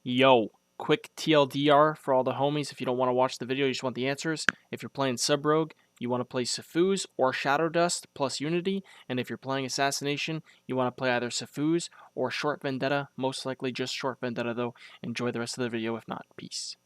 Yo, quick TLDR for all the homies. If you don't want to watch the video, you just want the answers. If you're playing Sub Rogue, you want to play Safuz or Shadow Dust plus Unity. And if you're playing Assassination, you want to play either Safuz or Short Vendetta. Most likely just Short Vendetta though. Enjoy the rest of the video. If not, peace.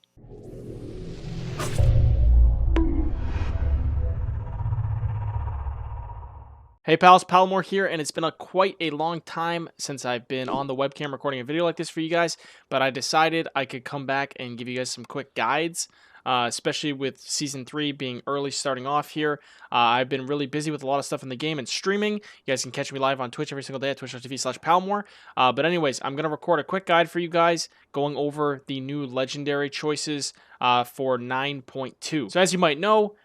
Hey pals, Palumor here, and it's been quite a long time since I've been on the webcam recording a video like this for you guys, but I decided I could come back and give you guys some quick guides, especially with Season 3 being early starting off here. I've been really busy with a lot of stuff in the game and streaming. You guys can catch me live on Twitch every single day at twitch.tv/Palumor. But anyways, I'm going to record a quick guide for you guys going over the new legendary choices for 9.2. So as you might know,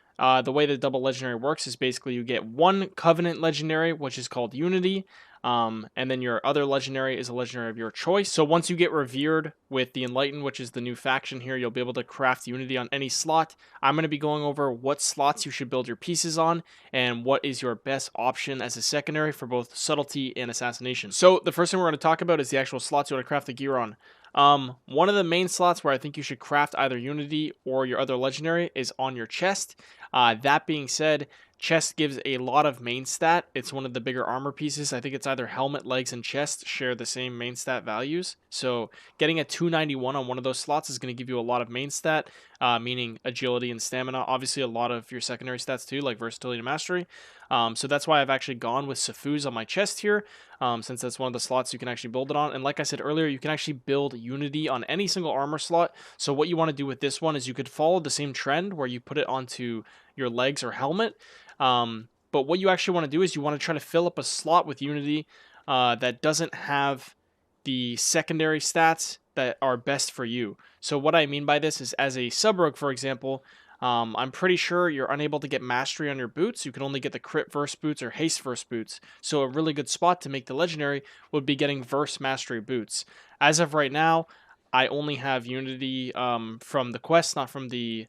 the way the double legendary works is basically you get one covenant legendary, which is called Unity, and then your other legendary is a legendary of your choice. So once you get revered with the Enlightened, which is the new faction here, you'll be able to craft Unity on any slot. I'm going to be going over what slots you should build your pieces on and what is your best option as a secondary for both subtlety and assassination. So the first thing we're going to talk about is the actual slots you want to craft the gear on. One of the main slots where I think you should craft either Unity or your other legendary is on your chest. That being said, chest gives a lot of main stat. It's one of the bigger armor pieces. I think it's either helmet, legs, and chest share the same main stat values. So getting a 291 on one of those slots is going to give you a lot of main stat, meaning agility and stamina. Obviously, a lot of your secondary stats too, like versatility and mastery. So that's why I've actually gone with Safuz on my chest here, since that's one of the slots you can actually build it on. And like I said earlier, you can actually build Unity on any single armor slot. So what you want to do with this one is you could follow the same trend where you put it onto your legs or helmet. But what you actually want to do is you want to try to fill up a slot with Unity that doesn't have the secondary stats that are best for you. So what I mean by this is, as a sub-rogue, for example, I'm pretty sure you're unable to get mastery on your boots. You can only get the crit verse boots or haste verse boots. So a really good spot to make the legendary would be getting verse mastery boots. As of right now, I only have Unity from the quest, not from the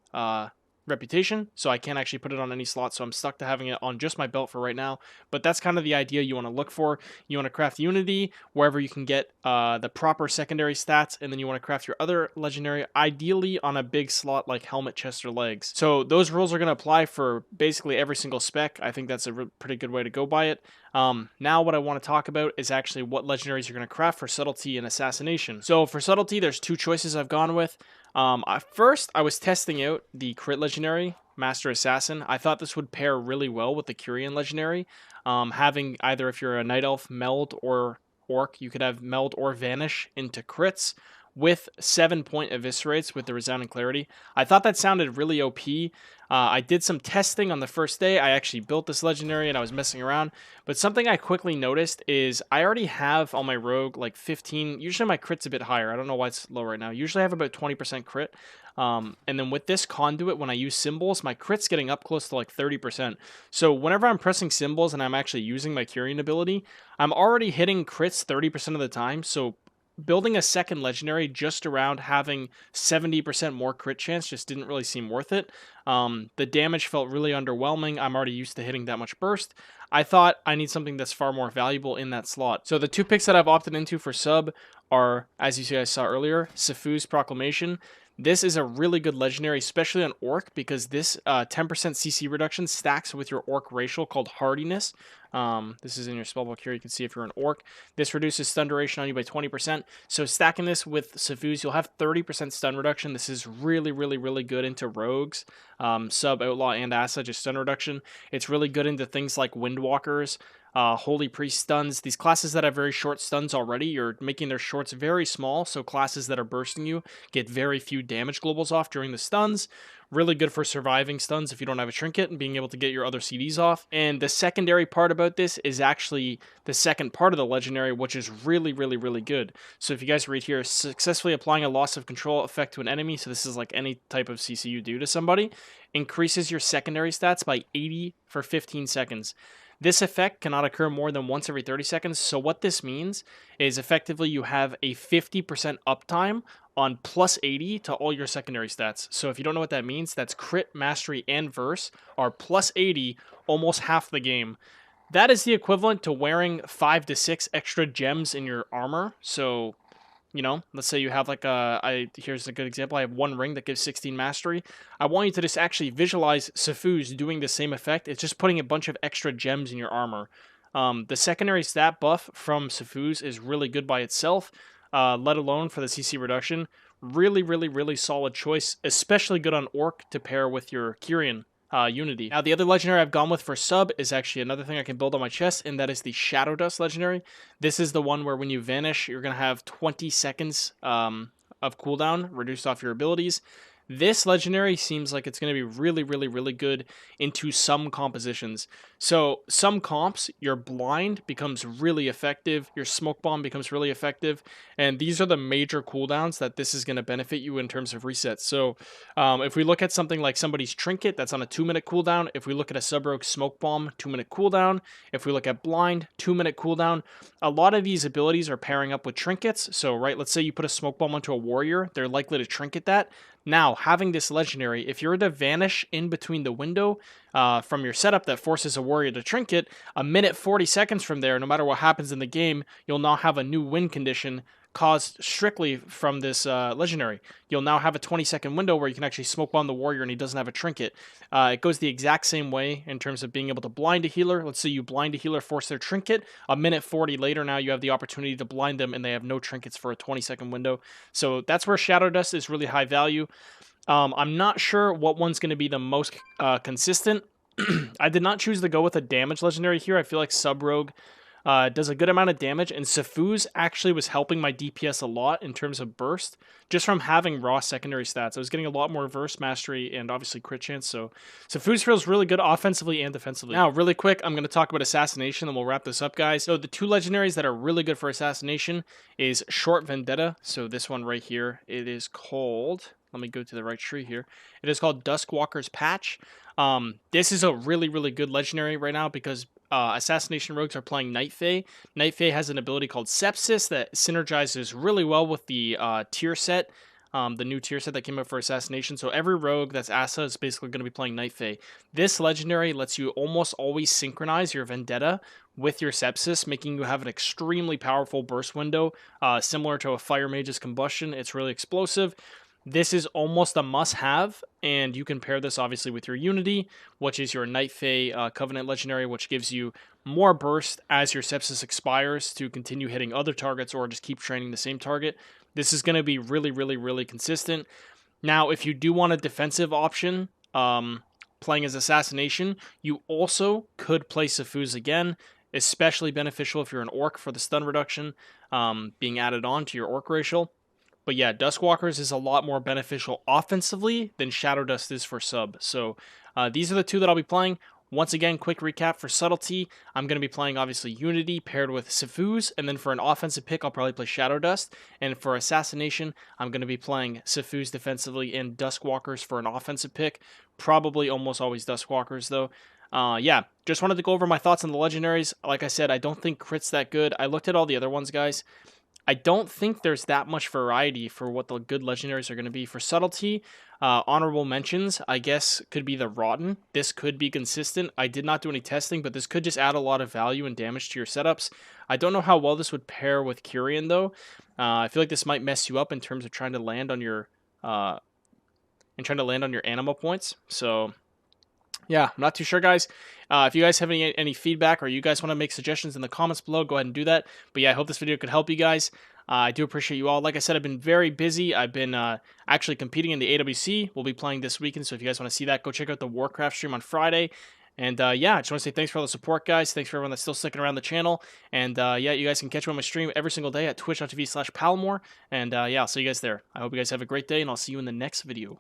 reputation, so I can't actually put it on any slot, so I'm stuck to having it on just my belt for right now. But that's kind of the idea you want to look for. You want to craft Unity wherever you can get the proper secondary stats, and then you want to craft your other legendary, ideally on a big slot like helmet, chest, or legs. So those rules are going to apply for basically every single spec. I think that's a pretty good way to go by it. Now what I want to talk about is actually what legendaries you're going to craft for subtlety and assassination. So for subtlety, there's two choices I've gone with. First, I was testing out the crit legendary, Master Assassin. I thought this would pair really well with the Curian legendary. Having either, if you're a Night Elf, Meld, or Orc, you could have Meld or Vanish into crits with 7-point eviscerates with the Resounding Clarity. I thought that sounded really OP. I did some testing on the first day. I actually built this legendary and I was messing around. But something I quickly noticed is I already have on my rogue like 15. Usually my crit's a bit higher. I don't know why it's low right now. Usually I have about 20% crit. And then with this conduit, when I use symbols, my crit's getting up close to like 30%. So whenever I'm pressing symbols and I'm actually using my Curian ability, I'm already hitting crits 30% of the time. So building a second legendary just around having 70% more crit chance just didn't really seem worth it. The damage felt really underwhelming. I'm already used to hitting that much burst. I thought I need something that's far more valuable in that slot. So the two picks that I've opted into for sub are, as you guys saw earlier, Safuz Proclamation. This is a really good legendary, especially on Orc, because this 10% CC reduction stacks with your Orc racial called Hardiness. This is in your spellbook here. You can see if you're an Orc. This reduces stun duration on you by 20%. So stacking this with Safuz, you'll have 30% stun reduction. This is really, really, really good into rogues, sub, outlaw, and Asa, just stun reduction. It's really good into things like Windwalkers, Holy Priest stuns. These classes that have very short stuns already, you're making their shorts very small, so classes that are bursting you get very few damage globals off during the stuns. Really good for surviving stuns if you don't have a trinket and being able to get your other CDs off. And the secondary part about this is actually the second part of the legendary, which is really, really, really good. So if you guys read here, successfully applying a loss of control effect to an enemy, so this is like any type of CC you do to somebody, increases your secondary stats by 80 for 15 seconds. This effect cannot occur more than once every 30 seconds, so what this means is effectively you have a 50% uptime on plus 80 to all your secondary stats. So if you don't know what that means, that's crit, mastery, and verse are plus 80 almost half the game. That is the equivalent to wearing 5 to 6 extra gems in your armor, so You know, let's say you have like here's a good example. I have one ring that gives 16 mastery. I want you to just actually visualize Safuz doing the same effect. It's just putting a bunch of extra gems in your armor. The secondary stat buff from Safuz is really good by itself, let alone for the CC reduction. Really, really, really solid choice, especially good on Orc to pair with your Kyrian Unity. Now, the other legendary I've gone with for sub is actually another thing I can build on my chest, and that is the Shadow Dust legendary. This is the one where when you vanish, you're going to have 20 seconds of cooldown reduced off your abilities. This legendary seems like it's going to be really, really, really good into some compositions. So some comps, your blind becomes really effective, your smoke bomb becomes really effective, and these are the major cooldowns that this is going to benefit you in terms of resets. So if we look at something like somebody's trinket, that's on a 2-minute cooldown. If we look at a sub-rogue smoke bomb, 2-minute cooldown. If we look at blind, 2-minute cooldown. A lot of these abilities are pairing up with trinkets. So right, let's say you put a smoke bomb onto a warrior, they're likely to trinket that. Now, having this legendary, if you're to vanish in between the window from your setup that forces a warrior to trinket, a minute 40 seconds from there, no matter what happens in the game, you'll now have a new win condition caused strictly from this legendary. You'll now have a 20-second window where you can actually smoke bomb the warrior and he doesn't have a trinket. It goes the exact same way in terms of being able to blind a healer. Let's say you blind a healer, force their trinket. A minute 40 later now you have the opportunity to blind them and they have no trinkets for a 20-second window. So that's where Shadow Dust is really high value. I'm not sure what one's going to be the most consistent. I did not choose to go with a damage legendary here. I feel like Sub-Rogue does a good amount of damage, and Safuz actually was helping my DPS a lot in terms of burst, just from having raw secondary stats. I was getting a lot more verse mastery and obviously crit chance, so Safuz feels really good offensively and defensively. Now, really quick, I'm going to talk about Assassination, and we'll wrap this up, guys. So the two legendaries that are really good for Assassination is Short Vendetta, so this one right here, it is called... Let me go to the right tree here. It is called Duskwalker's Patch. This is a really, really good legendary right now because Assassination Rogues are playing Night Fae. Night Fae has an ability called Sepsis that synergizes really well with the tier set, the new tier set that came out for Assassination. So every rogue that's Assa is basically going to be playing Night Fae. This legendary lets you almost always synchronize your Vendetta with your Sepsis, making you have an extremely powerful burst window, similar to a Fire Mage's Combustion. It's really explosive. This is almost a must-have, and you can pair this obviously with your Unity, which is your Night Fae Covenant Legendary, which gives you more burst as your Sepsis expires to continue hitting other targets or just keep training the same target. This is going to be really, really, really consistent. Now, if you do want a defensive option, playing as Assassination, you also could play Safuz again, especially beneficial if you're an Orc for the stun reduction being added on to your Orc racial. But yeah, Duskwalkers is a lot more beneficial offensively than Shadow Dust is for sub. So these are the two that I'll be playing. Once again, quick recap for Subtlety. I'm going to be playing, obviously, Unity paired with Safuz. And then for an offensive pick, I'll probably play Shadow Dust. And for Assassination, I'm going to be playing Safuz defensively and Duskwalkers for an offensive pick. Probably almost always Duskwalkers, though. Yeah, just wanted to go over my thoughts on the legendaries. Like I said, I don't think Crit's that good. I looked at all the other ones, guys. I don't think there's that much variety for what the good legendaries are going to be. For Subtlety, honorable mentions, I guess, could be the Rotten. This could be consistent. I did not do any testing, but this could just add a lot of value and damage to your setups. I don't know how well this would pair with Kyrian, though. I feel like this might mess you up in terms of trying to land on your anima points. So yeah, I'm not too sure, guys. If you guys have any feedback or you guys want to make suggestions in the comments below, go ahead and do that. But yeah, I hope this video could help you guys. I do appreciate you all. Like I said, I've been very busy. I've been actually competing in the AWC. We'll be playing this weekend, so if you guys want to see that, go check out the Warcraft stream on Friday. And yeah, I just want to say thanks for all the support, guys. Thanks for everyone that's still sticking around the channel. And yeah, you guys can catch me on my stream every single day at twitch.tv/Palumor. And yeah, I'll see you guys there. I hope you guys have a great day, and I'll see you in the next video.